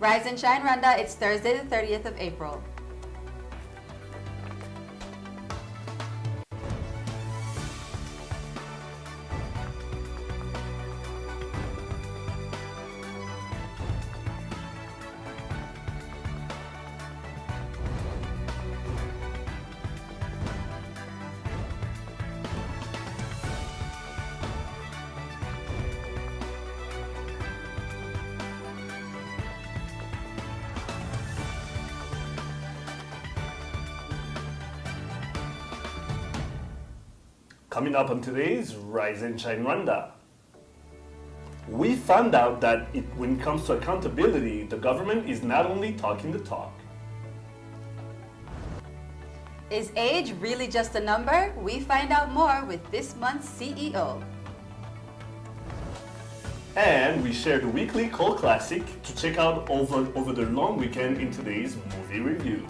Rise and Shine Rwanda, it's Thursday the 30th of April. Coming up on today's Rise and Shine Rwanda, we found out that when it comes to accountability, the government is not only talking the talk. Is age really just a number? We find out more with this month's CEO. And we share the weekly cult classic to check out over the long weekend in today's movie review.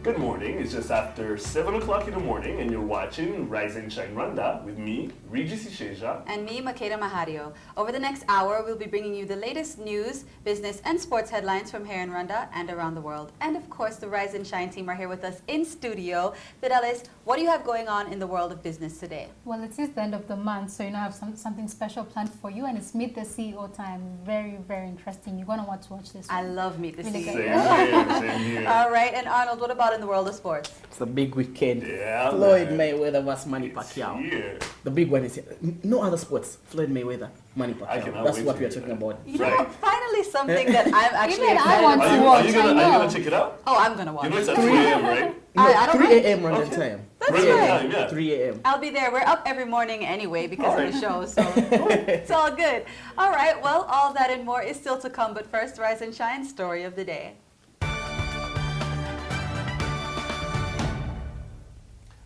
Good morning, it's just after 7 o'clock in the morning and you're watching Rise and Shine Rwanda with me, Regis Isheja. And me, Makeda Mahario. Over the next hour, we'll be bringing you the latest news, business, and sports headlines from here in Rwanda and around the world. And of course, the Rise and Shine team are here with us in studio. Fidelis, what do you have going on in the world of business today? Well, it is the end of the month, so I have something special planned for you, and it's Meet the CEO time. Very, very interesting. You're going to want to watch this one. I love Meet the Really CEO. Same here. All right, and Arnold, what about in the world of sports? It's a big weekend. Yeah, Floyd man. Mayweather vs Manny It's Pacquiao. here. The big one is here. No other sports. Floyd Mayweather, Manny I Pacquiao. cannot That's wait what to we are hear talking that. about. You know, Right. finally something that I'm actually Even I excited want about. to Are watch. you gonna I know. check it out? Oh, I'm gonna watch You know it's it. at 3 a.m., right? No, I don't 3 know. a.m. London Okay. time. That's 3 right. a.m. Yeah. 3 a.m. I'll be there. We're up every morning anyway because All of the show, so it's all good. All right, well, all that and more is still to come, but first, Rise and Shine story of the day.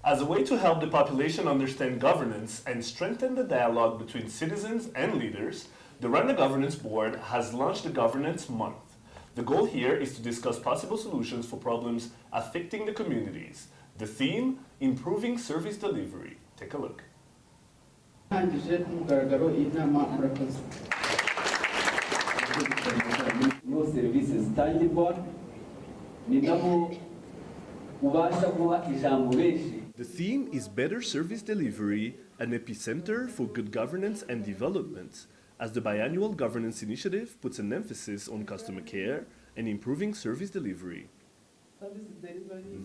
As a way to help the population understand governance and strengthen the dialogue between citizens and leaders, the Rwanda Governance Board has launched the Governance Month. The goal here is to discuss possible solutions for problems affecting the communities. The theme, improving service delivery. Take a look. No services zitangirwa ni naho ubasha kuba ijambo benshi. The theme is Better Service Delivery, an epicenter for good governance and development, as the biannual governance initiative puts an emphasis on customer care and improving service delivery.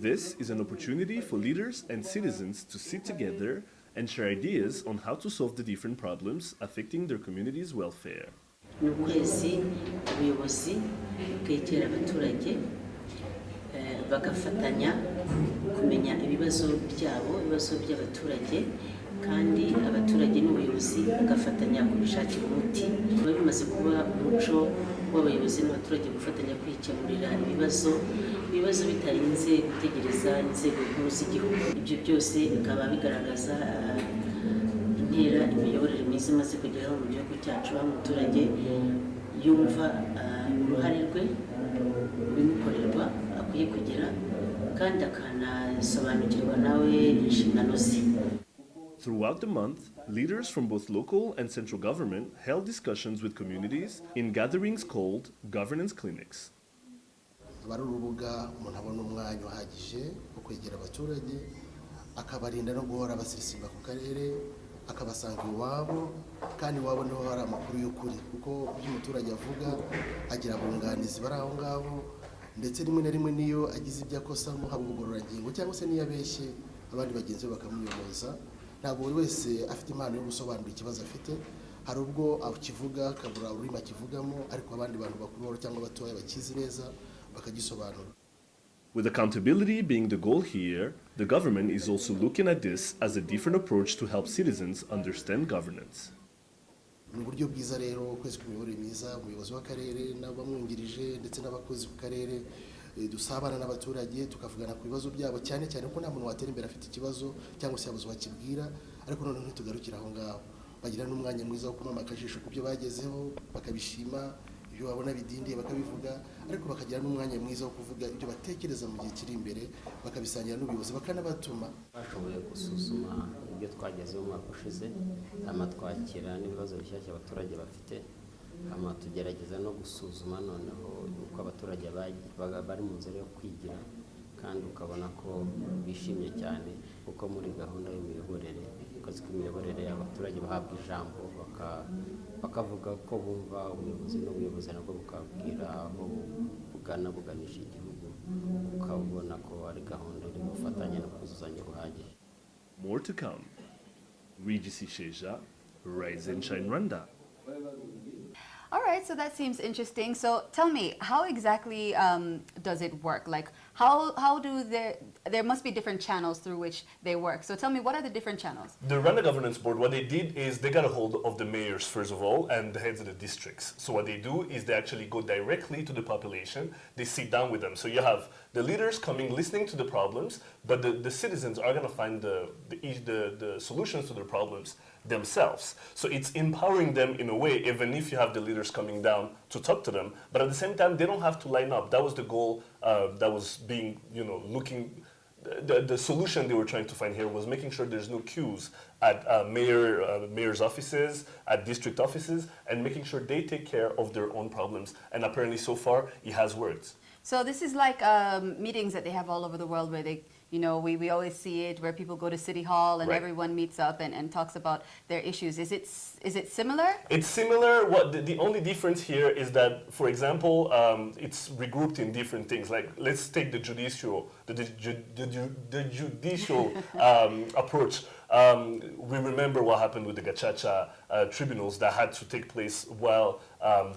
This is an opportunity for leaders and citizens to sit together and share ideas on how to solve the different problems affecting their community's welfare. ni ukwezi ubuyobozi bwegera abaturage bagafatanya kumenya ibibazo byabo, ibibazo by'abaturage, kandi abaturage n'ubuyobozi bagafatanya kubishakira umuti. Biba bimaze kuba umuco w'abayobozi n'abaturage gufatanya kwikemurira ibibazo bitarinze gutegereza inzego nkuru z'igihugu. Ibyo byose bikaba bigaragaza intera imiyoborere myiza imaze kugeraho mu gihugu cyacu, aho umuturage yumva uruhare rwe bimukorerwa akwiye kugira kandi akanasobanukirwa nawe inshingano ze. Throughout the month, leaders from both local and central government held discussions with communities in gatherings called governance clinics. Bari urubuga umuntu abona umwanya uhagije wo kwegera abaturage, akabarinda no guhora basirisimba ku karere, akabasanga iwabo, kandi iwabo niho hari amakuru y'ukuri, kuko ibyo umuturage avuga agira abunganizi bari aho ngaho, ndetse rimwe na rimwe niyo agize ibyo akosa haba ubugororangingo cyangwa se niyo abeshye abandi bagenzi be bakamuyoboza. Ntabwo buri wese afite impano yo gusobanura ikibazo afite, hari ubwo akivuga akabura ururimi akivugamo, ariko abandi bantu bakuru cyangwa batoya bakizi neza bakagisobanura. With accountability being the goal here, the government is also looking at this as a different approach to help citizens understand governance. Ni uburyo bwiza rero kwezi kw'imiyoborere myiza, umuyobozi w'akarere n'abamwungirije ndetse n'abakozi ku karere dusabana n'abaturage tukavugana ku bibazo byabo, cyane cyane ko nta muntu watera imbere afite ikibazo cyangwa se yabuze wakibwira, ariko noneho ntitugarukira aho ngaho, bagira n'umwanya mwiza wo kumama akajisho ku byo bagezeho bakabishima, ibyo babona bidindiye bakabivuga, ariko bakagira n'umwanya mwiza wo kuvuga ibyo batekereza mu gihe kiri imbere, bakabisangira n'ubuyobozi bakanabatuma. Bashoboye gusuzuma ibyo twagezeho umwaka ushize, twakira n'ibibazo bishyashya abaturage bafite, hama tugerageza no gusuzuma noneho uko abaturage bari mu nzira yo kwigira kandi ukabona ko bishimye cyane kuko muri gahunda y'imiyoborere akazi k'imiyoborere abaturage bahabwa ijambo bakavuga ko bumva ubuyobozi n'ubuyobozi nabwo bukabwira aho buganisha igihugu ukabona ko ari gahunda iri gufatanya no kuzuzanya buhagije. More to come. Regis Sheja, Rise and Shine Rwanda. All right, so that seems interesting. So tell me, how exactly does it work? Like, how do there must be different channels through which they work. So tell me, what are the different channels? The Rwanda Governance Board, what they did is they got a hold of the mayors, first of all, and the heads of the districts. So what they do is they actually go directly to the population. They sit down with them. So you have the leaders coming, listening to the problems, but the citizens are going to find the solutions to their problems themselves. So it's empowering them in a way, even if you have the leaders coming down to talk to them. But at the same time, they don't have to line up. That was the goal that was being, the solution they were trying to find here was making sure there's no queues at mayor's offices, at district offices, and making sure they take care of their own problems. And apparently so far, it has worked. So this is like meetings that they have all over the world where they, we always see it where people go to City Hall and Right. everyone meets up and talks about their issues. Is it similar? It's similar. What the only difference here is that, for example, it's regrouped in different things. Like, let's take the judicial approach. We remember what happened with the Gacaca tribunals that had to take place while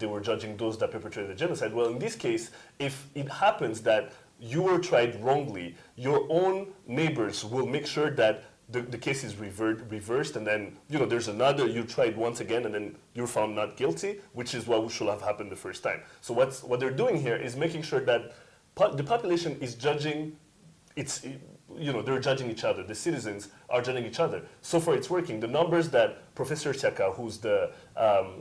they were judging those that perpetrated the genocide. Well, in this case, if it happens that you were tried wrongly, your own neighbors will make sure that the case is reversed, and then there's another, you tried once again and then you're found not guilty, which is what should have happened the first time. So what they're doing here is making sure that the population is judging, they're judging each other. The citizens are judging each other. So far it's working. The numbers that Professor Siaka, who's the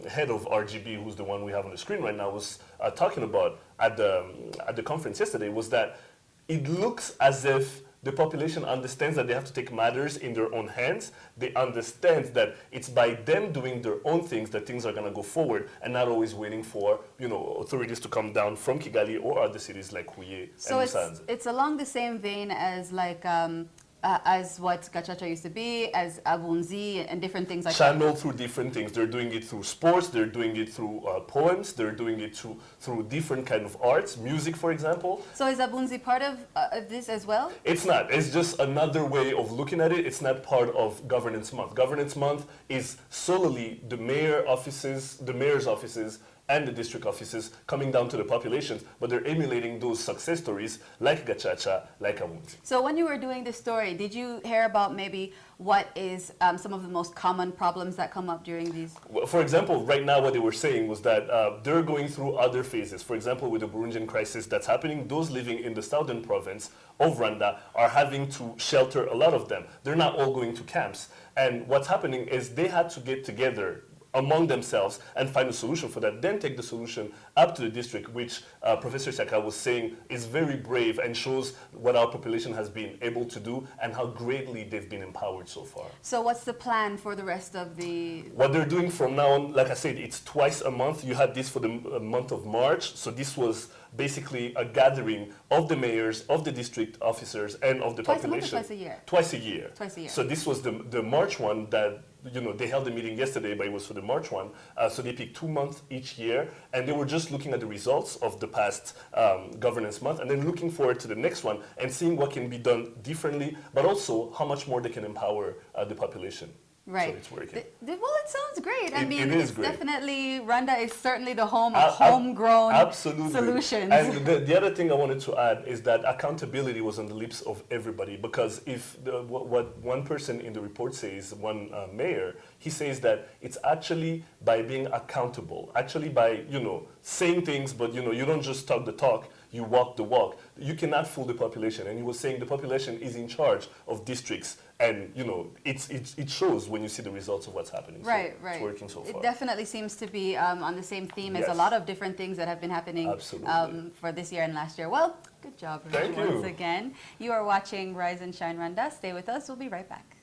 head of RGB, who's the one we have on the screen right now, was talking about at the conference yesterday, was that it looks as if the population understands that they have to take matters in their own hands. They understand that it's by them doing their own things that things are going to go forward, and not always waiting for authorities to come down from Kigali or other cities like Huye So and Musanze. it's along the same vein as like as what Gacaca used to be, as Abunzi and different things like that. Channeled through different things. They're doing it through sports, they're doing it through poems, they're doing it through different kind of arts, music, for example. So is Abunzi part of this as well? It's not. It's just another way of looking at it. It's not part of Governance Month. Governance Month is solely the mayor's offices, and the district offices coming down to the populations, but they're emulating those success stories like Gacaca, like Abunzi. So when you were doing this story, did you hear about maybe what is some of the most common problems that come up during these? Well, for example, right now what they were saying was that they're going through other phases. For example, with the Burundian crisis that's happening, those living in the southern province of Rwanda are having to shelter, a lot of them. They're not all going to camps. And what's happening is they had to get together among themselves and find a solution for that, then take the solution up to the district, which Professor Saka was saying is very brave and shows what our population has been able to do and how greatly they've been empowered so far. So what's the plan for the rest of the... What they're doing from now on, like I said, it's twice a month. You had this for the month of March, so this was basically a gathering of the mayors, of the district officers, and of the Twice population. a month or twice a year? Twice a year. Twice a year. So this was the March one that, they held a meeting yesterday, but it was for the March one. So they picked 2 months each year, and they were just looking at the results of the past governance month, and then looking forward to the next one and seeing what can be done differently, but also how much more they can empower the population. Right. So it's working. Well, it sounds great. I mean, it is it's great. definitely, Rwanda is certainly the home of homegrown absolutely. solutions. And the other thing I wanted to add is that accountability was on the lips of everybody, because if what one person in the report says, one mayor, he says that it's actually by being accountable, actually by, saying things, but, you don't just talk the talk, you walk the walk. You cannot fool the population. And he was saying the population is in charge of districts. And, it shows when you see the results of what's happening. Right, so right. It's working so far. It definitely seems to be on the same theme as a Yes. lot of different things that have been happening Absolutely. for this year and last year. Well, good job, Thank Rich, once you. again. You are watching Rise and Shine Rwanda. Stay with us. We'll be right back.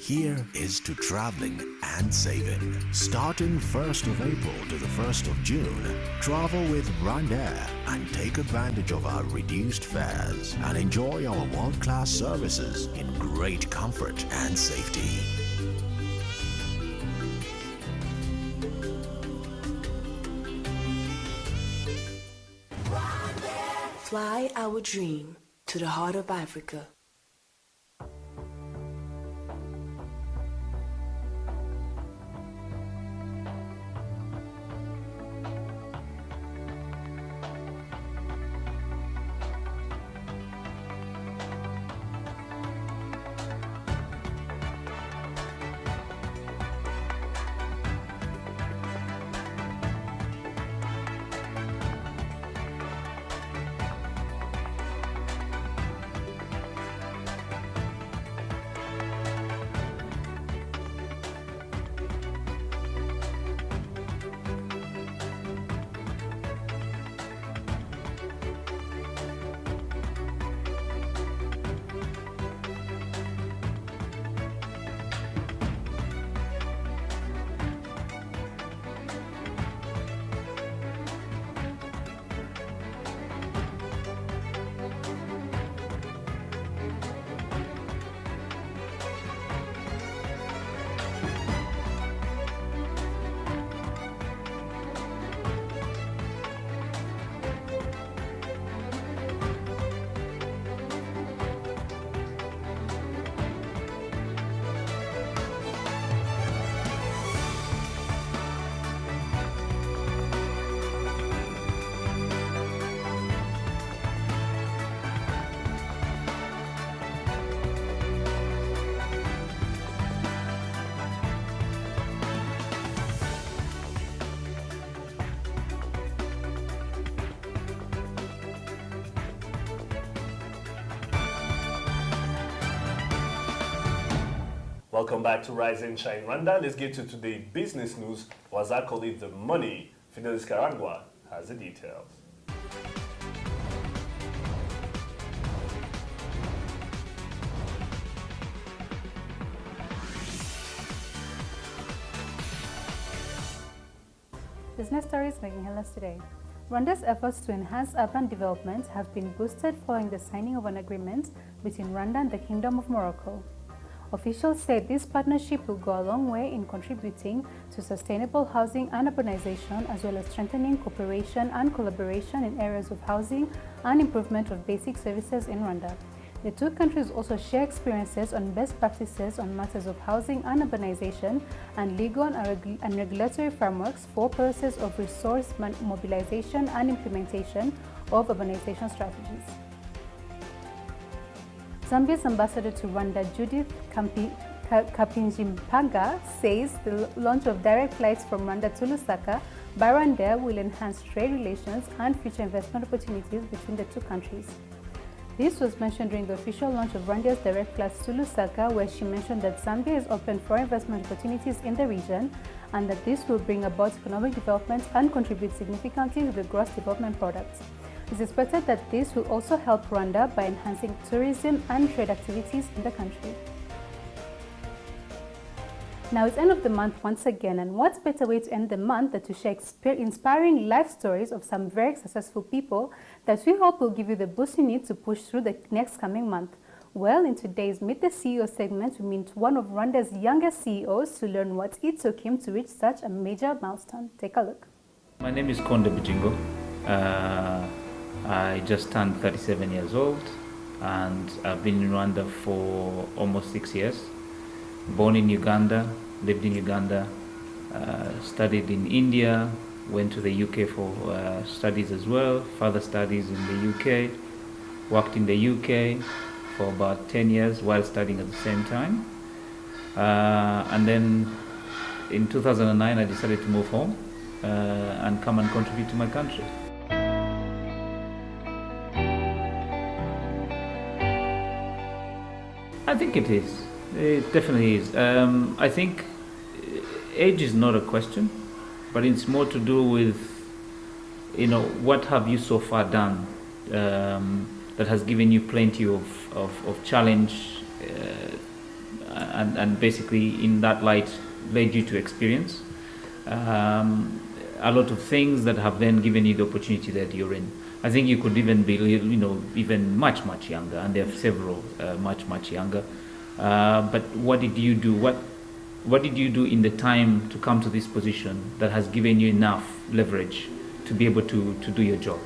Here is to traveling and saving. Starting 1st of April to the 1st of June, travel with Rwanda and take advantage of our reduced fares and enjoy our world-class services in great comfort and safety. Fly our dream to the heart of Africa. Welcome back to Rise and Shine Rwanda. Let's get to today's business news. Was I call it the money? Fidelis Karangwa has the details. Business stories making headlines today. Rwanda's efforts to enhance urban development have been boosted following the signing of an agreement between Rwanda and the Kingdom of Morocco. Officials said this partnership will go a long way in contributing to sustainable housing and urbanization, as well as strengthening cooperation and collaboration in areas of housing and improvement of basic services in Rwanda. The two countries also share experiences on best practices on matters of housing and urbanization and legal and regulatory frameworks for purposes of resource mobilization and implementation of urbanization strategies. Zambia's ambassador to Rwanda, Judith Kapinjimpanga, says the launch of direct flights from Rwanda to Lusaka by Rwanda will enhance trade relations and future investment opportunities between the two countries. This was mentioned during the official launch of Rwanda's direct flights to Lusaka, where she mentioned that Zambia is open for investment opportunities in the region and that this will bring about economic development and contribute significantly to the gross development product. It's expected that this will also help Rwanda by enhancing tourism and trade activities in the country. Now it's end of the month once again, and what's better way to end the month than to share inspiring life stories of some very successful people that we hope will give you the boost you need to push through the next coming month. Well, in today's Meet the CEO segment, we meet one of Rwanda's youngest CEOs to learn what it took him to reach such a major milestone. Take a look. My name is Konde Bujingo. I just turned 37 years old and I've been in Rwanda for almost 6 years. Born in Uganda, lived in Uganda, studied in India, went to the UK for studies as well, further studies in the UK, worked in the UK for about 10 years while studying at the same time. And then in 2009 I decided to move home and come and contribute to my country. I think it is. It definitely is. I think age is not a question, but it's more to do with, what have you so far done that has given you plenty of challenge and basically in that light led you to experience a lot of things that have then given you the opportunity that you're in. I think you could even be, even much younger, and there are several much younger. But what did you do? What did you do in the time to come to this position that has given you enough leverage to be able to do your job?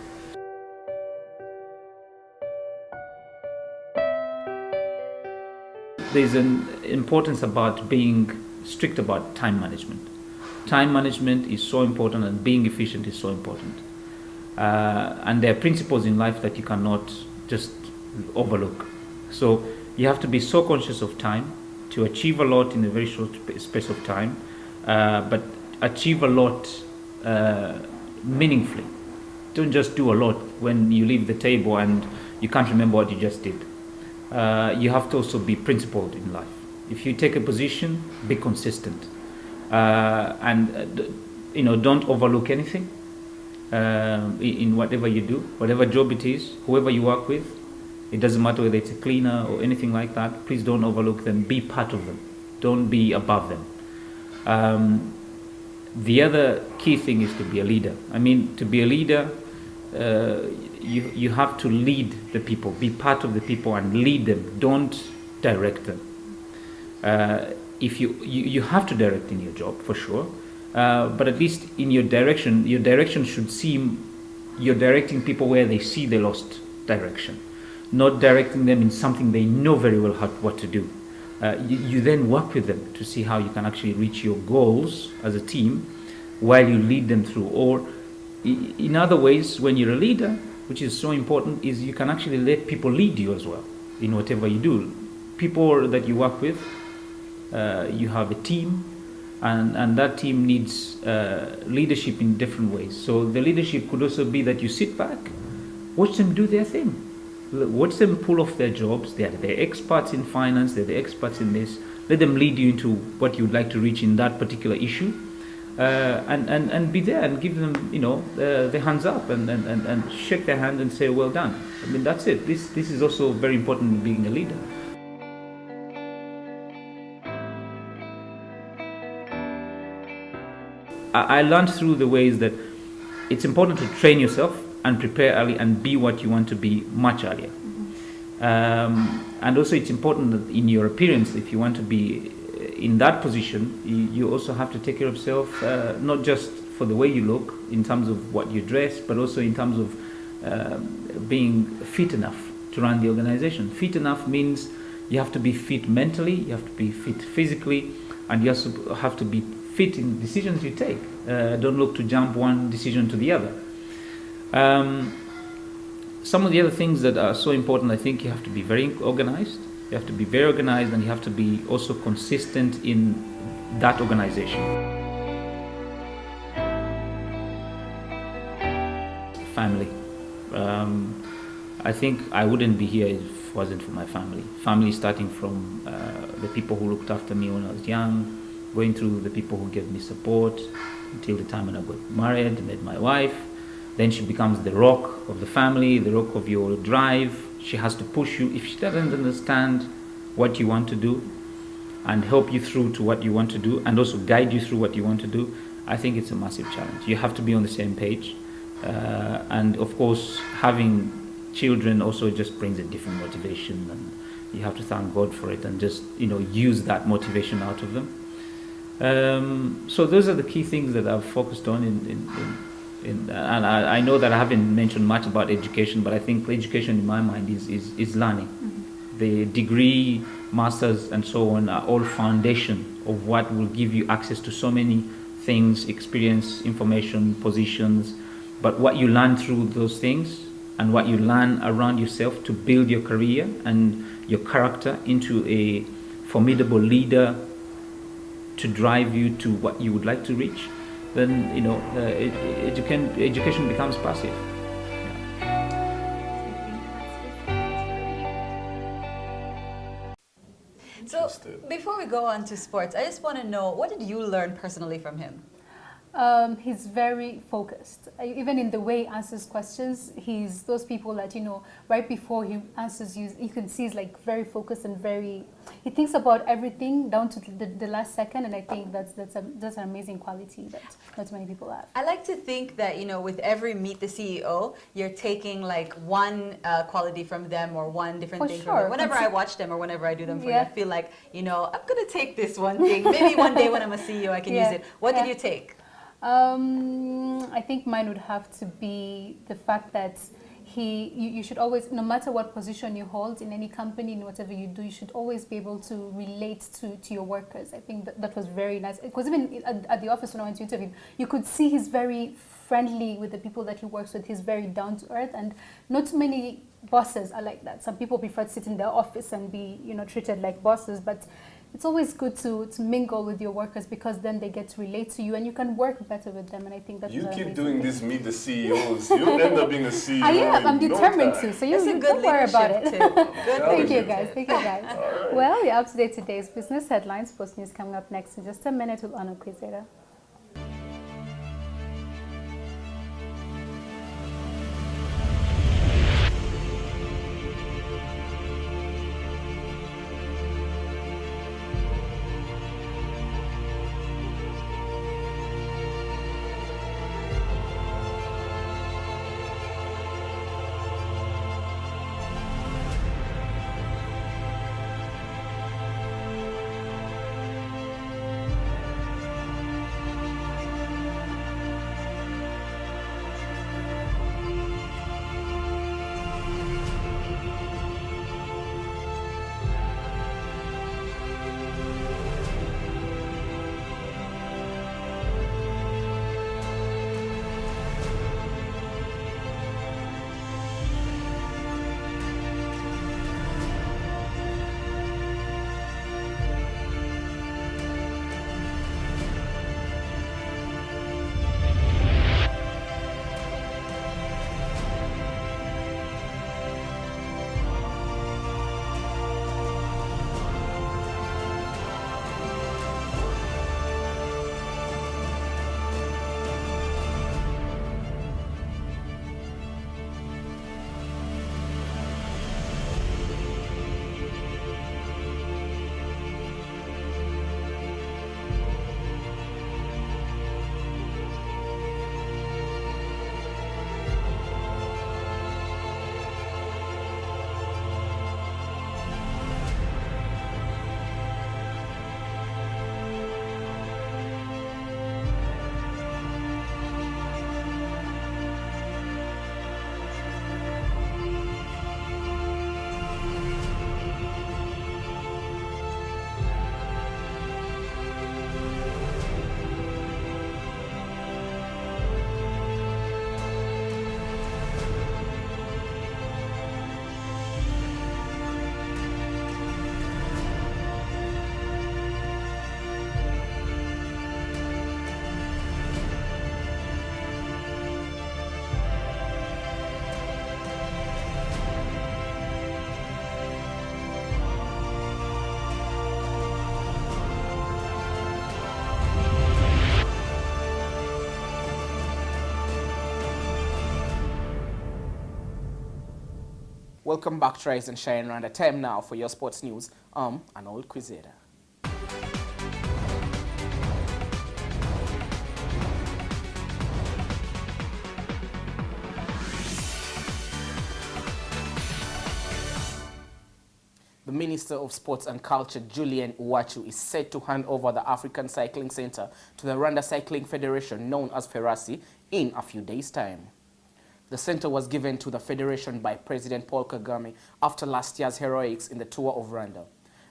There's an importance about being strict about time management. Time management is so important, and being efficient is so important. And there are principles in life that you cannot just overlook. So you have to be so conscious of time to achieve a lot in a very short space of time, but achieve a lot meaningfully. Don't just do a lot when you leave the table and you can't remember what you just did. You have to also be principled in life. If you take a position, be consistent, and don't overlook anything in whatever you do, whatever job it is, whoever you work with. It doesn't matter whether it's a cleaner or anything like that. Please don't overlook them. Be part of them. Don't be above them. The other key thing is to be a leader. I mean, to be a leader, you have to lead the people, be part of the people and lead them. Don't direct them. If you have to direct in your job for sure, but at least in your direction should seem you're directing people where they see they lost direction, not directing them in something they know very well what to do. You then work with them to see how you can actually reach your goals as a team while you lead them through. Or in other ways, when you're a leader, which is so important, is you can actually let people lead you as well in whatever you do. People that you work with, you have a team, and that team needs leadership in different ways. So the leadership could also be that you sit back, watch them do their thing. Watch them pull off their jobs. They're experts in finance, they're the experts in this. Let them lead you into what you'd like to reach in that particular issue. And be there and give them, the hands up and shake their hand and say, well done. I mean, that's it. This is also very important in being a leader. I learned through the ways that it's important to train yourself and prepare early and be what you want to be much earlier. And also it's important that in your appearance, if you want to be in that position, you also have to take care of yourself, not just for the way you look in terms of what you dress, but also in terms of being fit enough to run the organization. Fit enough means you have to be fit mentally, you have to be fit physically, and you also have to be fit in decisions you take. Don't look to jump one decision to the other. Some of the other things that are so important, I think you have to be very organized. You have to be very organized, and you have to be also consistent in that organization. Family. I think I wouldn't be here if it wasn't for my family. Family starting from the people who looked after me when I was young, going through the people who gave me support until the time when I got married, met my wife. Then she becomes the rock of the family, the rock of your drive. She has to push you. If she doesn't understand what you want to do and help you through to what you want to do and also guide you through what you want to do, I think it's a massive challenge. You have to be on the same page. And of course, having children also just brings a different motivation, and you have to thank God for it and just, use that motivation out of them. So those are the key things that I've focused on and I know that I haven't mentioned much about education, but I think education in my mind is learning. Mm-hmm. The degree, masters and so on are all foundation of what will give you access to so many things, experience, information, positions, but what you learn through those things and what you learn around yourself to build your career and your character into a formidable leader to drive you to what you would like to reach, then education becomes passive. So before we go on to sports, I just want to know, what did you learn personally from him? He's very focused. Even in the way he answers questions, he's those people that, you know, right before he answers you can see he's like very focused and very, he thinks about everything down to the last second, and I think that's an amazing quality that not many people have. I like to think that, you know, with every Meet the CEO, you're taking like one quality from them or one different For thing sure. from them. Whenever I watch them or whenever I do them for you, Yeah. I feel like, you know, I'm going to take this one thing. Maybe one day when I'm a CEO, I can use it. What did you take? I think mine would have to be the fact that you should always, no matter what position you hold in any company, in whatever you do, you should always be able to relate to your workers. I think that was very nice. Because even at the office when I went to interview, you could see he's very friendly with the people that he works with. He's very down to earth, and not too many bosses are like that. Some people prefer to sit in their office and be, you know, treated like bosses, but it's always good to mingle with your workers, because then they get to relate to you and you can work better with them. And I think that's You an keep amazing doing thing. this, meet the CEOs. You'll end up being a CEO. I am. I'm in no determined time. to. So It's a you good don't worry about it. leadership tip. Good Thank you, leadership guys. tip. Thank you, guys. right. Well, you're up to date today's business headlines. Post news coming up next in just a minute with Ono Quizera. Welcome back to Rise and Shine Rwanda. Time now for your sports news. An old Quizera. The Minister of Sports and Culture, Julian Uwachu, is set to hand over the African Cycling Center to the Rwanda Cycling Federation, known as Ferasi, in a few days' time. The center was given to the federation by President Paul Kagame after last year's heroics in the Tour of Rwanda.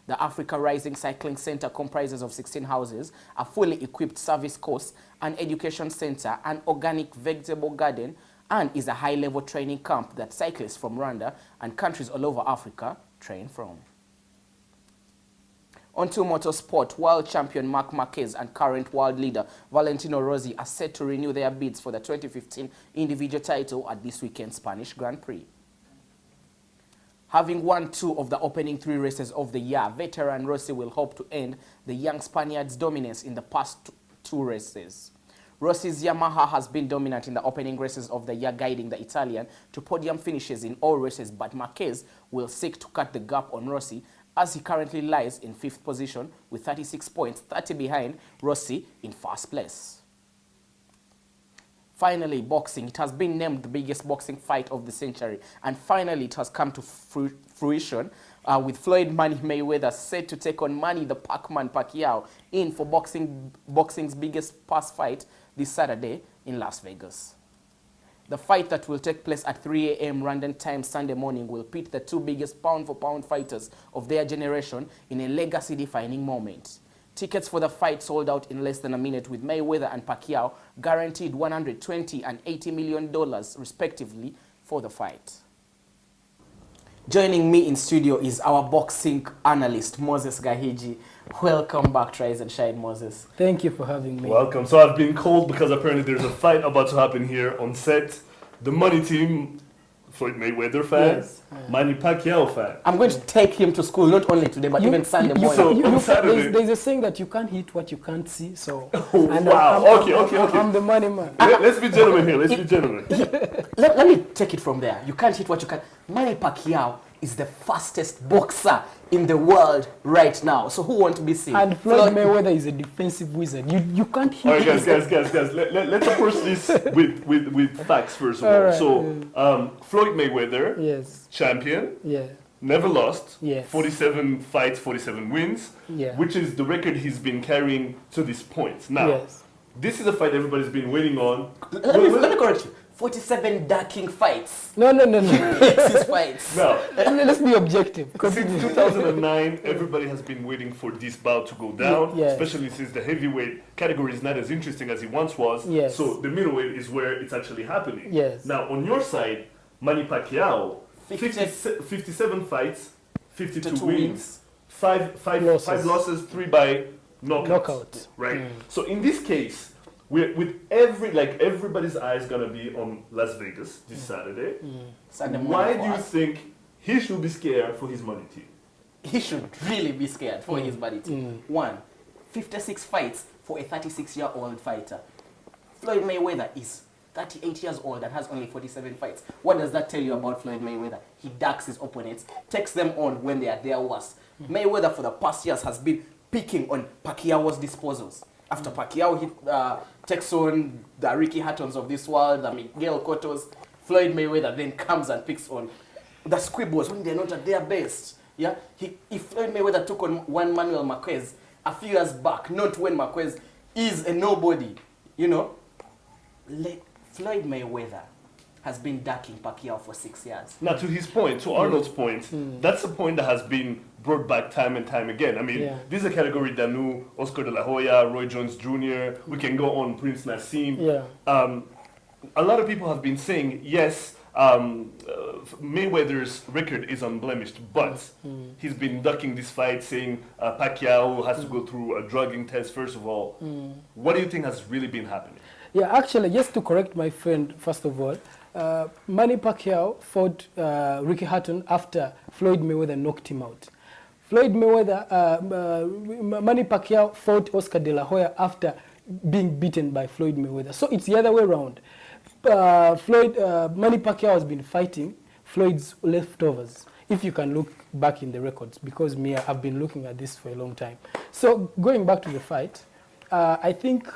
The Africa Rising Cycling Center comprises of 16 houses, a fully equipped service course, an education center, an organic vegetable garden, and is a high-level training camp that cyclists from Rwanda and countries all over Africa train from. On to motorsport, world champion Marc Marquez and current world leader Valentino Rossi are set to renew their bids for the 2015 individual title at this weekend's Spanish Grand Prix. Having won 2 of the opening 3 races of the year, veteran Rossi will hope to end the young Spaniard's dominance in the past 2 races. Rossi's Yamaha has been dominant in the opening races of the year, guiding the Italian to podium finishes in all races, but Marquez will seek to cut the gap on Rossi as he currently lies in 5th position with 36 points, 30 behind Rossi in first place. Finally, boxing. It has been named the biggest boxing fight of the century, and finally it has come to fruition with Floyd Money Mayweather set to take on Manny the Pac-Man Pacquiao in for boxing's biggest past fight this Saturday in Las Vegas. The fight that will take place at 3 a.m. Rwandan time Sunday morning will pit the two biggest pound-for-pound fighters of their generation in a legacy-defining moment. Tickets for the fight sold out in less than a minute, with Mayweather and Pacquiao guaranteed $120 and $80 million respectively for the fight. Joining me in studio is our boxing analyst, Moses Gahigi. Welcome back to Rise and Shine, Moses. Thank you for having me. Welcome. So I've been called because apparently there's a fight about to happen here on set. The Money team, Floyd Mayweather fan, Yes. Manny Pacquiao fan. I'm going to take him to school, not only today, but even Sunday morning. on Saturday. There's a saying that you can't hit what you can't see, so... Wow. Okay. I'm the money man. Let's be gentlemen here. Let's be gentlemen. Let me take it from there. You can't hit what you can. Manny Pacquiao is the fastest boxer in the world right now. So who want to be seen? And Floyd Mayweather is a defensive wizard. You can't hit... All right, guys. Let's approach this with facts first of all. Right. So, Floyd Mayweather, Yes. champion, Yeah. never lost, Yes. 47 fights, 47 wins, Yeah. which is the record he's been carrying to this point. Now, Yes. this is a fight everybody's been waiting on. Let me correct you. 47 darking fights. No. His fights. Now, Let's be objective. since 2009, everybody has been waiting for this bout to go down, Yes. especially since the heavyweight category is not as interesting as it once was. Yes. So the middleweight is where it's actually happening. Yes. Now, on your side, Manny Pacquiao, 50 57 fights, 52 52 wins, wins. five losses, 3 by knockouts. Knockout. Right. So in this case, everybody's eyes gonna be on Las Vegas this Saturday. Sunday morning Why for do you us. think he should be scared for his money team? He should really be scared for his body team. 1, 56 fights for a 36-year-old fighter. Floyd Mayweather is 38 years old and has only 47 fights. What does that tell you about Floyd Mayweather? He ducks his opponents, takes them on when they are their worst. Mayweather for the past years has been picking on Pacquiao's disposals. After Pacquiao takes on the Ricky Hattons of this world, the Miguel Cottos, Floyd Mayweather then comes and picks on the squibbles when they're not at their best. Yeah, if Floyd Mayweather took on one Manuel Marquez a few years back, not when Marquez is a nobody, you know, Floyd Mayweather has been ducking Pacquiao for 6 years. Now, to his point, to Arnold's point, that's a point that has been brought back time and time again. I mean, this is a category that knew Oscar de la Hoya, Roy Jones Jr., we can go on, Prince Nassim. Yeah. A lot of people have been saying, yes, Mayweather's record is unblemished, but he's been ducking this fight, saying Pacquiao has to go through a drugging test, first of all. What do you think has really been happening? Yeah, actually, just to correct my friend, first of all, Manny Pacquiao fought Ricky Hatton after Floyd Mayweather knocked him out. Manny Pacquiao fought Oscar de la Hoya after being beaten by Floyd Mayweather. So it's the other way around. Manny Pacquiao has been fighting Floyd's leftovers, if you can look back in the records, because I've been looking at this for a long time. So going back to the fight, I think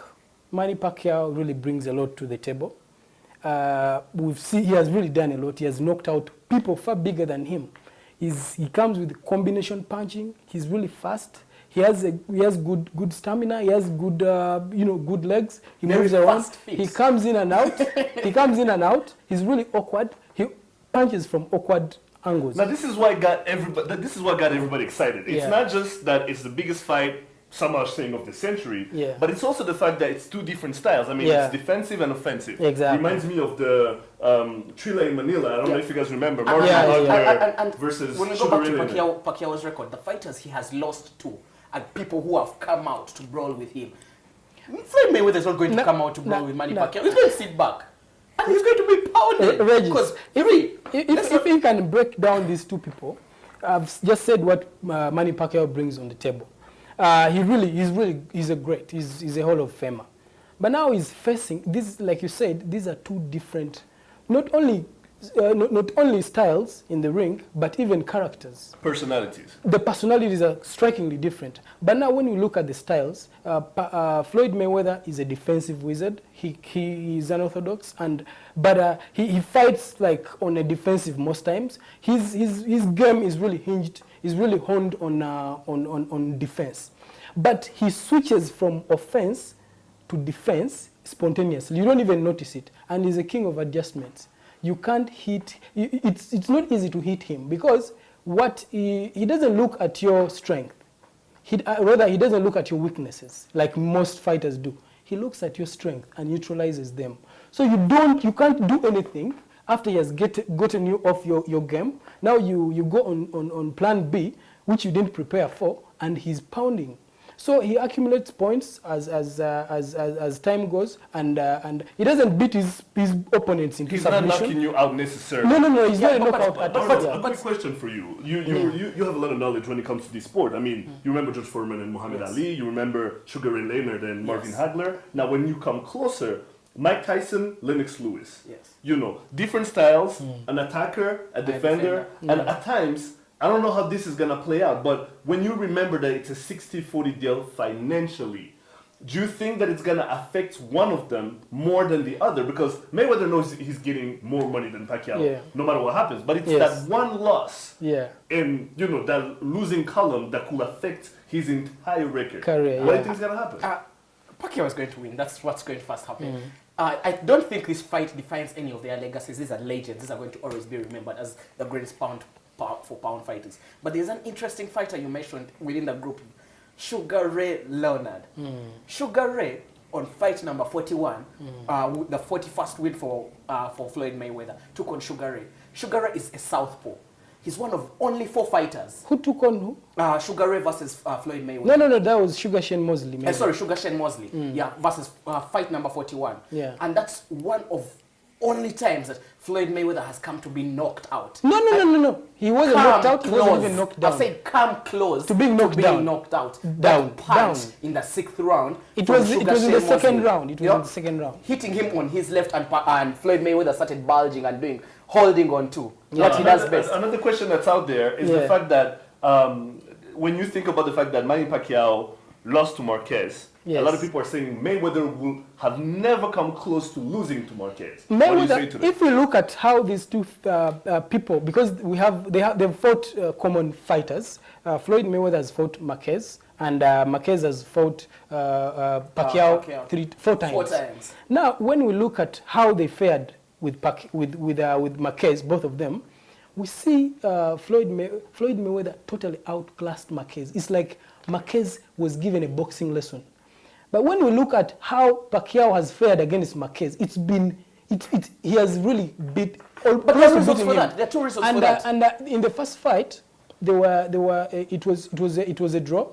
Manny Pacquiao really brings a lot to the table. He has really done a lot. He has knocked out people far bigger than him. He comes with combination punching. He's really fast. He has good stamina. He has good legs. He moves around. He comes in and out. He's really awkward. He punches from awkward angles. Now this is what got everybody excited. It's not just that it's the biggest fight, some are saying, of the century, but it's also the fact that it's two different styles. I mean, it's defensive and offensive. Exactly. Reminds me of the Thriller in Manila. I don't know if you guys remember. And versus when we go back to Pacquiao's record, the fighters he has lost to are people who have come out to brawl with him. Floyd Mayweather is not going to come out to brawl with Manny Pacquiao. He's going to sit back. And he's going to be pounded. Regis, if you can break down these two people, I've just said what Manny Pacquiao brings on the table. He's a great. He's a Hall of Famer. But now he's facing, this, like you said, these are two different, not only styles in the ring, but even characters. Personalities. The personalities are strikingly different. But now when you look at the styles, Floyd Mayweather is a defensive wizard. He is unorthodox, but he fights like on a defensive most times. His game is really hinged, is really honed on defense. But he switches from offense to defense spontaneously. You don't even notice it. And he's a king of adjustments. You can't hit, it's not easy to hit him because he doesn't look at your strength. Rather, he doesn't look at your weaknesses like most fighters do. He looks at your strength and neutralizes them. So you can't do anything after he has gotten you off your game. Now you go on plan B, which you didn't prepare for, and he's pounding. So he accumulates points as time goes, and he doesn't beat his opponents into submission. He's not knocking you out necessarily. No, he's not a knockout artist. A quick question for you. You have a lot of knowledge when it comes to this sport. I mean, you remember George Foreman and Muhammad Ali. You remember Sugar Ray Leonard and Marvin Hagler. Now, when you come closer, Mike Tyson, Lennox Lewis. Yes. You know, different styles, an attacker, a defender, and at times, I don't know how this is going to play out, but when you remember that it's a 60-40 deal financially, do you think that it's going to affect one of them more than the other? Because Mayweather knows he's getting more money than Pacquiao, no matter what happens. But it's that one loss in, that losing column that could affect his entire record. Career, what do you think is going to happen? Pacquiao is going to win. That's what's going to first happen. I don't think this fight defines any of their legacies. These are legends. These are going to always be remembered as the greatest pound for pound fighters. But there's an interesting fighter you mentioned within the group, Sugar Ray Leonard. Sugar Ray, on fight number 41, the 41st win for Floyd Mayweather, took on Sugar Ray. Sugar Ray is a southpaw. He's one of only 4 fighters. Who took on who? Sugar Ray versus Floyd Mayweather. No, that was Sugar Shane Mosley. Sorry, Sugar Shane Mosley. Versus fight number 41. Yeah. And that's one of only times that Floyd Mayweather has come to be knocked out. No. He wasn't knocked out. He wasn't even knocked down. I said come close to being knocked down. Knocked out. Down. In the 6th round. It was in the second round. It was in the second round. Hitting him on his left, and Floyd Mayweather started bulging and holding on to what he does best. Another question that's out there is the fact that when you think about the fact that Manny Pacquiao lost to Marquez, a lot of people are saying Mayweather will have never come close to losing to Marquez. What do you say to that? If we look at how these two people, because they've fought common fighters. Floyd Mayweather has fought Marquez, and Marquez has fought Pacquiao 4 times. 4 times. Now, when we look at how they fared with Marquez, both of them, we see Floyd Mayweather totally outclassed Marquez. It's like Marquez was given a boxing lesson. But when we look at how Pacquiao has fared against Marquez, he has really beat. But there are reasons for that. There are 2 reasons for that. And in the first fight, it was a draw,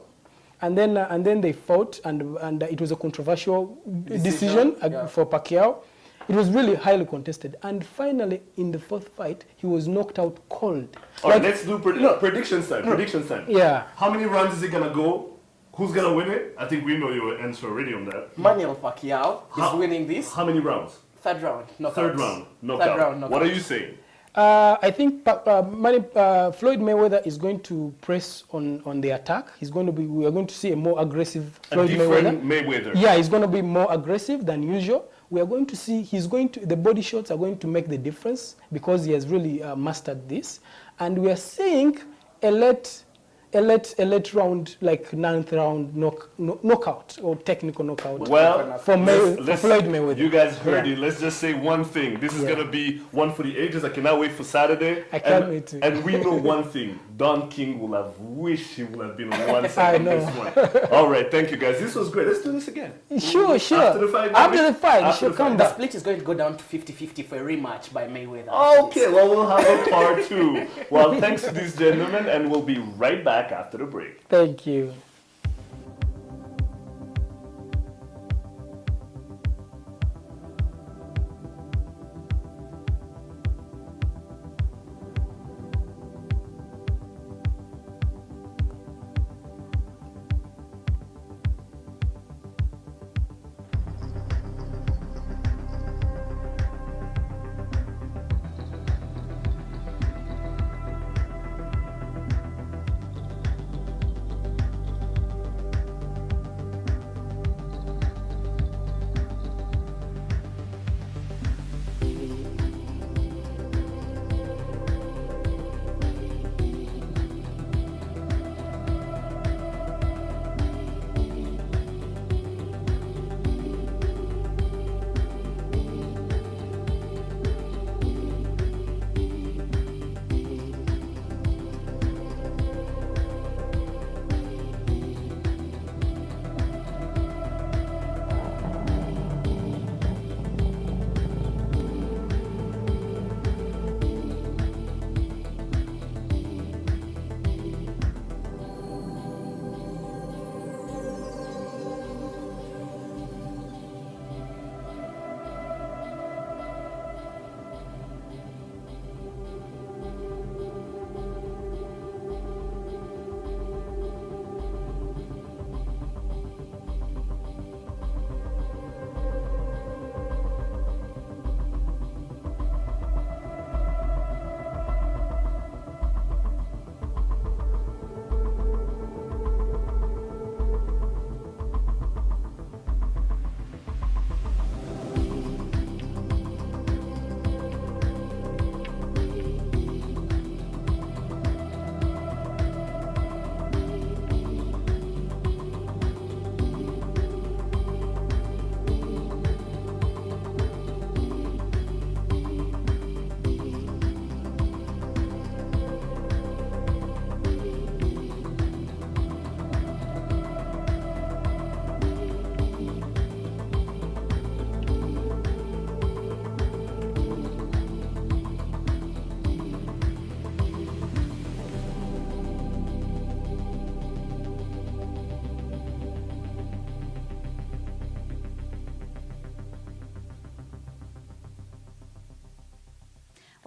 and then they fought, and it was a controversial decision for Pacquiao. It was really highly contested. And finally, in the 4th fight, he was knocked out cold. All right, let's do predictions time. Predictions time. Yeah. How many rounds is it going to go? Who's going to win it? I think we know your answer already on that. Manuel Pacquiao is winning this. How many rounds? 3rd round. Knockout. 3rd round. Knockout. What are you saying? I think Floyd Mayweather is going to press on the attack. We are going to see a more aggressive Floyd Mayweather. Yeah, he's going to be more aggressive than usual. We are going to see the body shots are going to make the difference because he has really mastered this. And we are seeing a late round, like 9th round knockout or technical knockout. Well, for Floyd Mayweather. You guys heard it. Let's just say one thing. This is going to be one for the ages. I cannot wait for Saturday. I can't wait to. And we know one thing. Don King will have wished he would have been on one side on this one. All right, thank you guys. This was great. Let's do this again. Sure. After the fight, come back. The split is going to go down to 50-50 for a rematch by Mayweather. Okay, well, we'll have a part 2. Well, thanks to these gentlemen, and we'll be right back after the break. Thank you.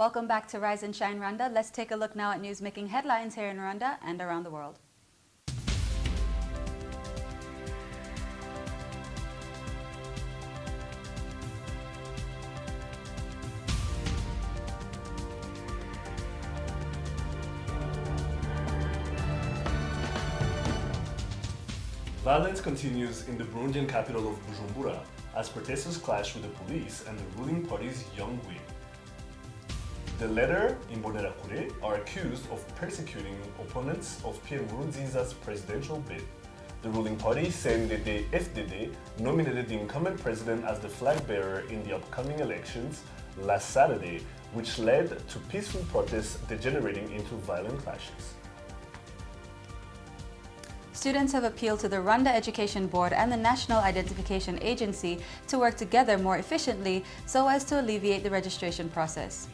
Welcome back to Rise and Shine Rwanda. Let's take a look now at news making headlines here in Rwanda and around the world. Violence continues in the Burundian capital of Bujumbura as protesters clash with the police and the ruling party's young wing. The latter, Imbonerakure, are accused of persecuting opponents of Pierre Nkurunziza's presidential bid. The ruling party, CNDD FDD, nominated the incumbent president as the flag bearer in the upcoming elections last Saturday, which led to peaceful protests degenerating into violent clashes. Students have appealed to the Rwanda Education Board and the National Identification Agency to work together more efficiently so as to alleviate the registration process.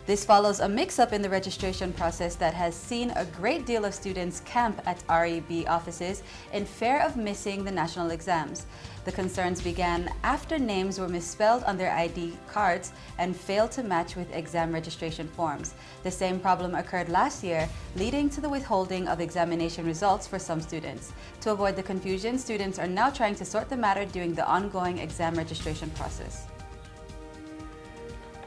This follows a mix-up in the registration process that has seen a great deal of students camp at REB offices in fear of missing the national exams. The concerns began after names were misspelled on their ID cards and failed to match with exam registration forms. The same problem occurred last year, leading to the withholding of examination results for some students. To avoid the confusion, students are now trying to sort the matter during the ongoing exam registration process.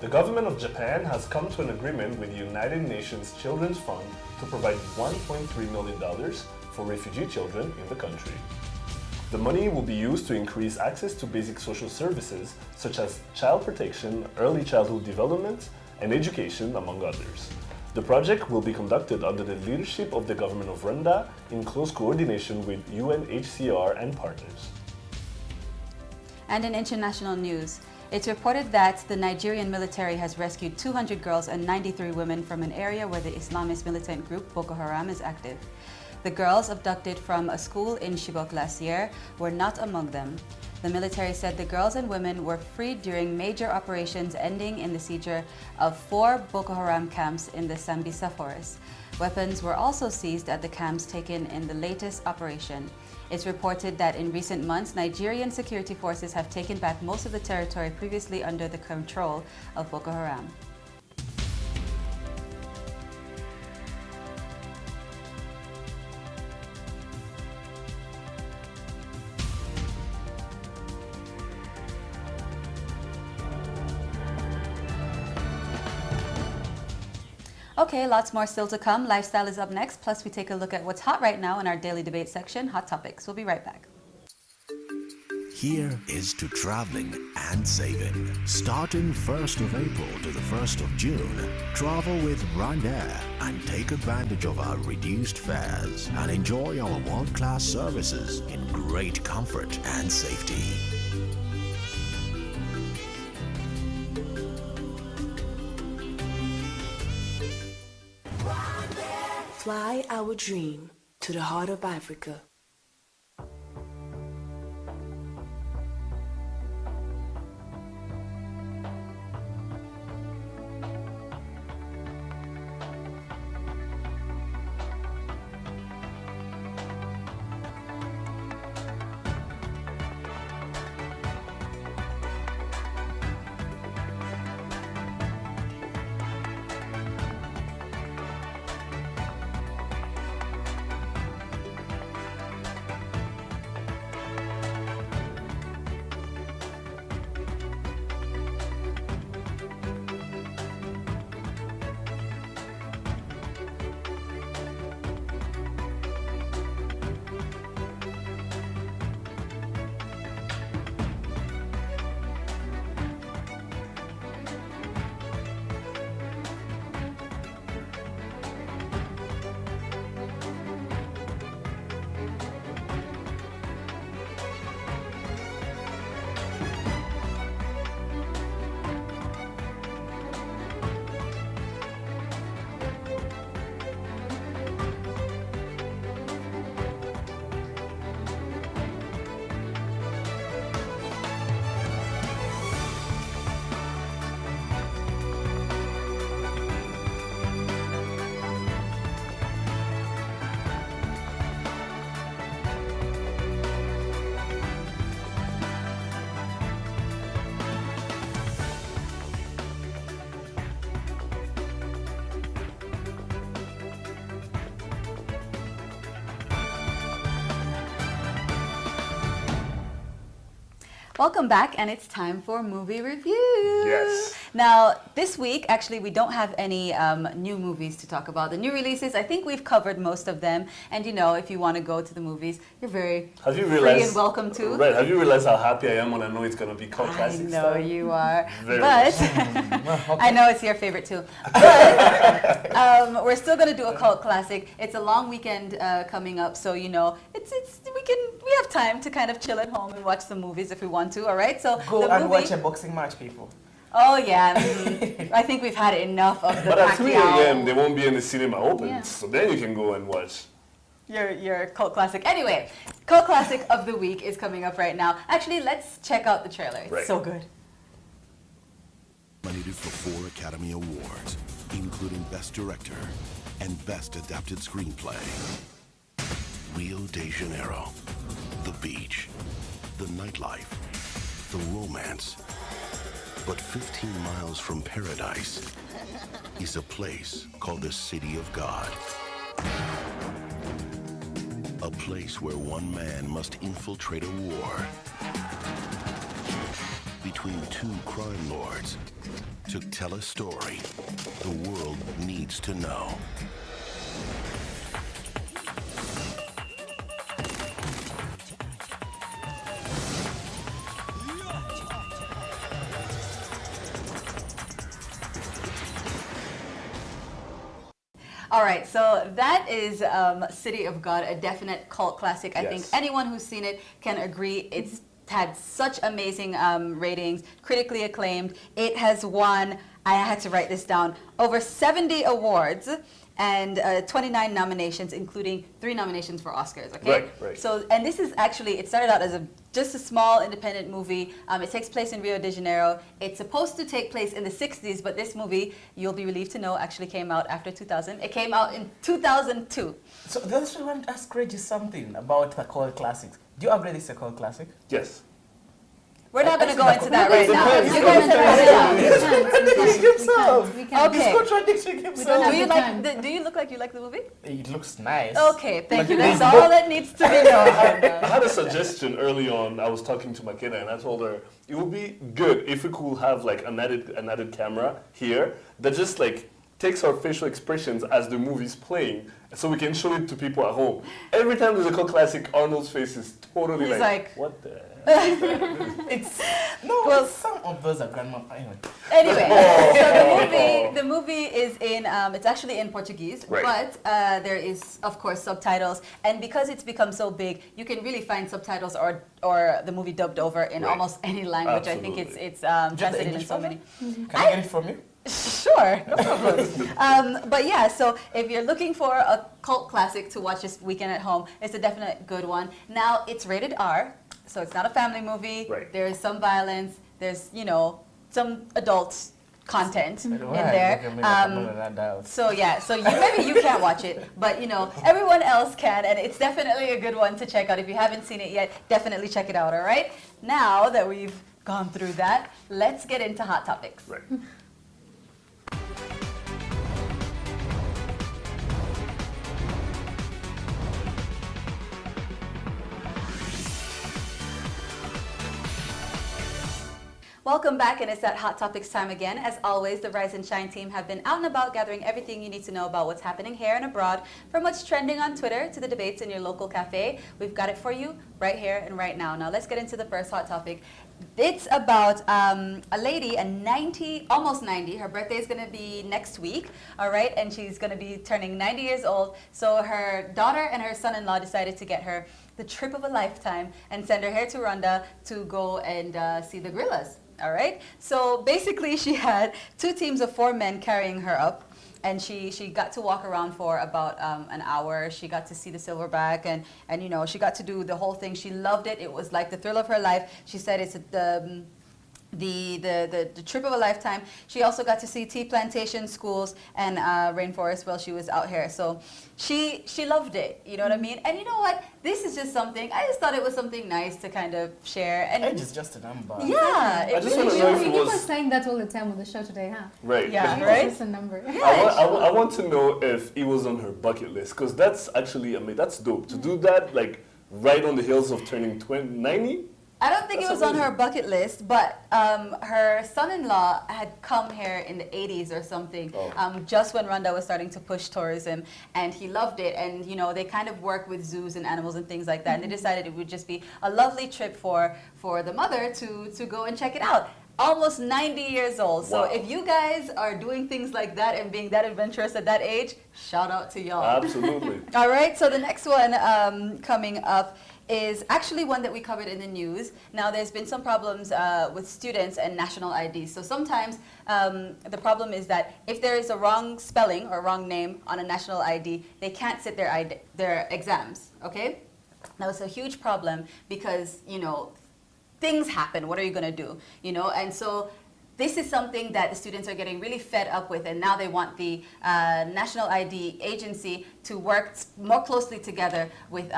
The government of Japan has come to an agreement with the United Nations Children's Fund to provide $1.3 million for refugee children in the country. The money will be used to increase access to basic social services such as child protection, early childhood development, and education, among others. The project will be conducted under the leadership of the government of Rwanda in close coordination with UNHCR and partners. And in international news, it's reported that the Nigerian military has rescued 200 girls and 93 women from an area where the Islamist militant group Boko Haram is active. The girls, abducted from a school in Chibok last year, were not among them. The military said the girls and women were freed during major operations ending in the seizure of 4 Boko Haram camps in the Sambisa forest. Weapons were also seized at the camps taken in the latest operation. It's reported that in recent months, Nigerian security forces have taken back most of the territory previously under the control of Boko Haram. Okay, lots more still to come. Lifestyle is up next. Plus, we take a look at what's hot right now in our daily debate section, Hot Topics. We'll be right back. Here is to traveling and saving. Starting 1st of April to the 1st of June, travel with Rwanda and take advantage of our reduced fares and enjoy our world-class services in great comfort and safety. Fly our dream to the heart of Africa. Welcome back, and it's time for movie review. Yes. Now, this week, actually, we don't have any new movies to talk about. The new releases, I think we've covered most of them. And you know, if you want to go to the movies, you're very free and welcome to. Right. Have you realized how happy I am when I know it's going to be cult classic I know style? you are. Very But I know it's your favorite too. But we're still going to do a cult classic. It's a long weekend coming up, so you know, we have time to kind of chill at home and watch some movies if we want to. All right. So go and watch a boxing match, people. Oh yeah, I think we've had enough of the But at 3 Pacquiao. a.m. they won't be in the cinema open, Yeah. so then you can go and watch. Your cult classic. Anyway, cult classic of the week is coming up right now. Actually, let's check out the trailer. It's Right. so good. Nominated for 4 Academy Awards, including Best Director and Best Adapted Screenplay. Rio de Janeiro, the beach, the nightlife, the romance. But 15 miles from paradise is a place called the City of God. A place where one man must infiltrate a war between 2 crime lords to tell a story the world needs to know. All right, so that is City of God, a definite cult classic. I think anyone who's seen it can agree it's had such amazing ratings, critically acclaimed. It has won, I had to write this down, over 70 awards and 29 nominations, including 3 nominations for Oscars, okay? Right. So, and this is actually, it started out as just a small independent movie. It takes place in Rio de Janeiro. It's supposed to take place in the 60s, but this movie, you'll be relieved to know, actually came out after 2000. It came out in 2002. So that's why I want to ask Reggie something about the cult classics. Do you agree this is a cult classic? Yes. We're not going to go into that right now. You're going to He's contradicting himself. Do you look like you like the movie? It looks nice. Okay, thank you. That's all that needs to be known. I had a suggestion early on. I was talking to McKenna and I told her it would be good if we could have like an added camera here that just like takes our facial expressions as the movie's playing, so we can show it to people at home. Every time there's a cult classic, Arnold's face is totally He's like, what the? Well, some of those are grandma. Anyway, so the movie is in, it's actually in Portuguese, but there is, of course, subtitles. And because it's become so big, you can really find subtitles or the movie dubbed over in almost any language. Absolutely. I think it's translated in so many. Can I get it from you? Sure, no problem. But yeah, so if you're looking for a cult classic to watch this weekend at home, it's a definite good one. Now, it's rated R, so it's not a family movie. There is some violence. There's, you know, some adult content in there. So yeah, so maybe you can't watch it, but you know, everyone else can, and it's definitely a good one to check out. If you haven't seen it yet, definitely check it out, all right? Now that we've gone through that, let's get into Hot Topics. Right. Welcome back, and it's that Hot Topics time again. As always, the Rise and Shine team have been out and about gathering everything you need to know about what's happening here and abroad, from what's trending on Twitter to the debates in your local cafe. We've got it for you right here and right now. Now let's get into the first hot topic. It's about a lady, almost 90. Her birthday is going to be next week, all right? And she's going to be turning 90 years old. So her daughter and her son-in-law decided to get her the trip of a lifetime and send her here to Rwanda to go and see the gorillas. All right. So basically, she had 2 teams of 4 men carrying her up, and she got to walk around for about an hour. She got to see the silverback, and you know, she got to do the whole thing. She loved it. It was like the thrill of her life. She said it's the trip of a lifetime. She also got to see tea plantation, schools, and rainforest while she was out here. So she loved it. You know what I mean? And you know what? This is just something. I just thought it was something nice to kind of share. And age is just a number. Yeah. I just want to know if it You were was saying that all the time on the show today, huh? right. Yeah. It's just a number. I want to know if it was on her bucket list, because that's actually that's dope to do that, like right on the heels of turning 90. I don't think it was on her bucket list, but her son-in-law had come here in the 80s or something, just when Rwanda was starting to push tourism, and he loved it. And you know, they kind of work with zoos and animals and things like that. And they decided it would just be a lovely trip for the mother to go and check it out. Almost 90 years old. So if you guys are doing things like that and being that adventurous at that age, shout out to y'all. Absolutely. All right, so the next one coming up is actually one that we covered in the news. Now, there's been some problems with students and national IDs. So sometimes the problem is that if there is a wrong spelling or wrong name on a national ID, they can't sit their exams, okay? Now, it's a huge problem because, you know, things happen. What are you going to do? You know, and so this is something that the students are getting really fed up with, and now they want the National ID Agency to work more closely together with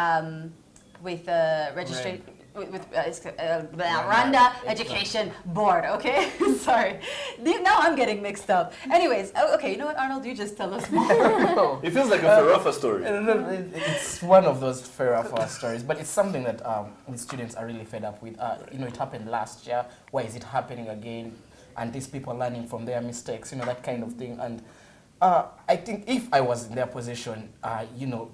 registration. With Rwanda Education Board, okay? Sorry. Now I'm getting mixed up. Anyways, okay, you know what, Arnold? You just tell us more. It feels like a Ferafa story. It's one of those Ferafa stories, but it's something that the students are really fed up with. You know, it happened last year. Why is it happening again? And these people are learning from their mistakes, you know, that kind of thing. And I think if I was in their position, you know,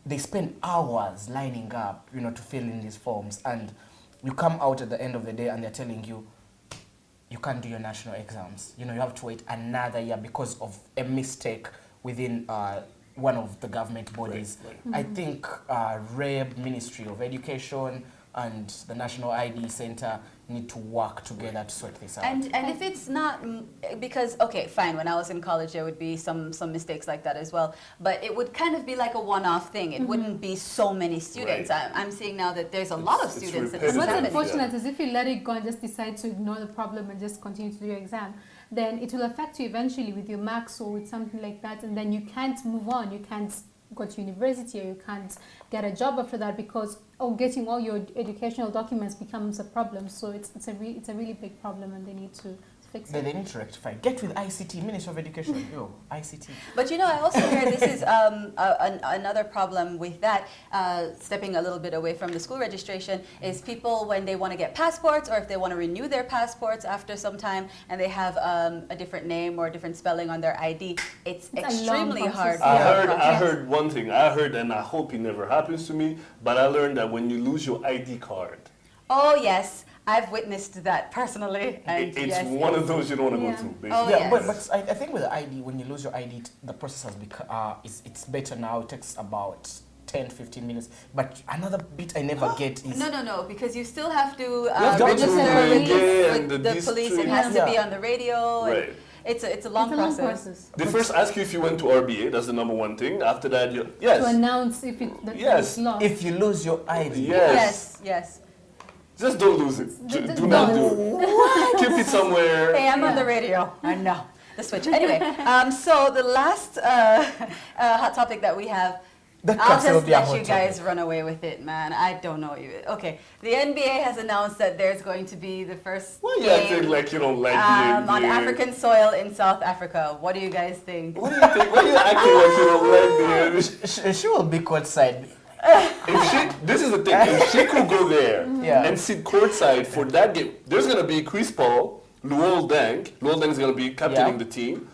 they spend hours lining up, you know, to fill in these forms, and you come out at the end of the day and they're telling you, you can't do your national exams. You know, you have to wait another year because of a mistake within one of the government bodies. I think REB, Ministry of Education, and the National ID Center need to work together to sort this out. And if it's not, because, okay, fine, when I was in college there would be some mistakes like that as well, but it would kind of be like a one-off thing. It wouldn't be so many students. I'm seeing now that there's a lot of students that this is What's happening. unfortunate is if you let it go and just decide to ignore the problem and just continue to do your exam, then it will affect you eventually with your marks or with something like that, and then you can't move on. You can't go to university, or you can't get a job after that because getting all your educational documents becomes a problem. So it's a really big problem, and they need to fix it. They need to rectify. Get with ICT, Ministry of Education. Yo, ICT. But you know, I also hear this is another problem with that, stepping a little bit away from the school registration, is people when they want to get passports, or if they want to renew their passports after some time, and they have a different name or a different spelling on their ID, it's extremely hard. I heard one thing. I heard, and I hope it never happens to me, but I learned that when you lose your ID card. Oh, yes. I've witnessed that personally. And it's one of those you don't want to go through, basically. Oh, yes. But I think with the ID, when you lose your ID, the process has become, it's better now. It takes about 10-15 minutes. But another bit I never get is... No, because you still have to register with the police. It has to be on the radio. Right. It's a long process. They first ask you if you went to RBA. That's the number one thing. After that, yes. To announce if it's lost. If you lose your ID. Yes. Just don't lose it. Do not do it. Keep it somewhere. Hey, I'm on the radio. I know. The switch. Anyway, so the last hot topic that we have, I'll just let you guys run away with it, man. I don't know you. Okay, the NBA has announced that there's going to be the first Why you game acting like you don't like the NBA? on African soil in South Africa. What do you guys think? What do you think? Why are you acting like you don't like the NBA? She will be courtside. This is the thing. If she could go there and sit courtside for that game, there's gonna be Chris Paul, Luol Deng. Luol Deng is gonna be captaining the team.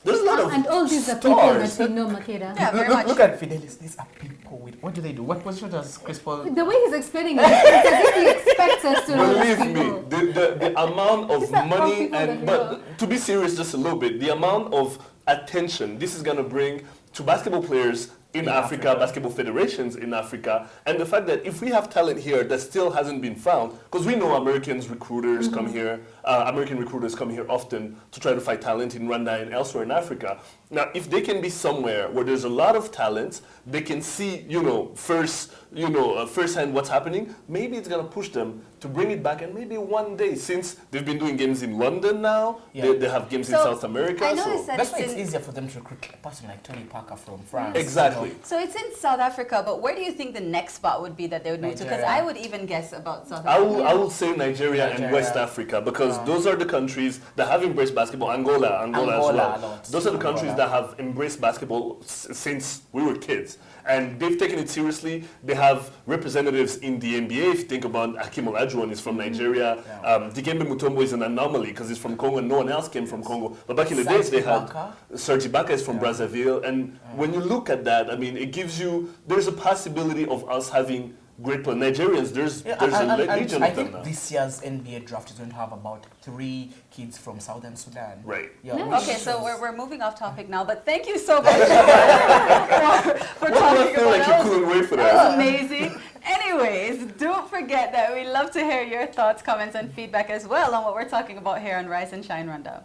There's a lot of and all these stars. are people that we know, Makeda. Yeah, very much. Look at Fidelis. These are people with. What do they do? What position does Chris Paul? The way he's explaining it, it's as if he expects us to know these Believe people. me, the amount of money but to be serious just a little bit, the amount of attention this is gonna bring to basketball players in Africa, basketball federations in Africa, and the fact that if we have talent here that still hasn't been found, because we know American recruiters come here often to try to find talent in Rwanda and elsewhere in Africa. Now, if they can be somewhere where there's a lot of talent, they can see, firsthand what's happening, maybe it's going to push them to bring it back, and maybe one day, since they've been doing games in London now, they have games in South America. I noticed that that's why it's easier for them to recruit a person like Tony Parker from France. Exactly. So it's in South Africa, but where do you think the next spot would be that they would move to? Because I would even guess about South Africa. I will say Nigeria and West Africa, because those are the countries that have embraced basketball. Angola as Angola well. a lot. Those are the countries that have embraced basketball since we were kids. And they've taken it seriously. They have representatives in the NBA. If you think about Hakeem Olajuwon is from Nigeria. Dikembe Mutombo is an anomaly because he's from Congo and no one else came from Congo. But back in the days, they had Serge Ibaka is from Brazzaville. And when you look at that, I mean, it gives you, there's a possibility of us having great players. Nigerians, there's a legion of them now. I think this year's NBA draft is going to have about 3 kids from Southern Sudan. Right. Yeah, Okay, so we're moving off topic now, but thank you so much for talking I feel about like you couldn't wait for that. That was amazing. Anyways, don't forget that we love to hear your thoughts, comments, and feedback as well on what we're talking about here on Rise and Shine Rwanda.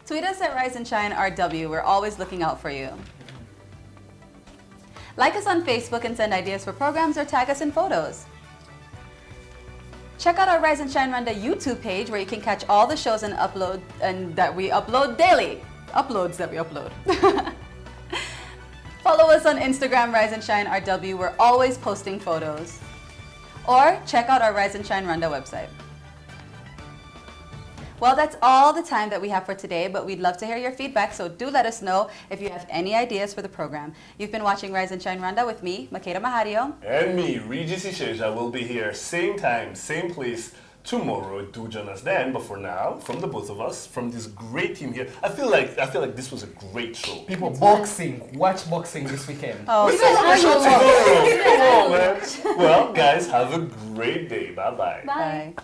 Tweet us at Rise and Shine RW. We're always looking out for you. Like us on Facebook and send ideas for programs or tag us in photos. Check out our Rise and Shine Rwanda YouTube page where you can catch all the shows that we upload daily. Uploads that we upload. Follow us on Instagram, Rise and Shine RW. We're always posting photos. Or check out our Rise and Shine Rwanda website. Well, that's all the time that we have for today, but we'd love to hear your feedback, so do let us know if you have any ideas for the program. You've been watching Rise and Shine Rwanda with me, Makeda Mahario. And me, Regis Isheja, will be here same time, same place tomorrow. Do join us then. But for now, from the both of us, from this great team here, I feel like this was a great show. People, boxing. Watch boxing this weekend. Oh, we don't have a show tomorrow. Come on, man. Well, guys, have a great day. Bye-bye. Bye.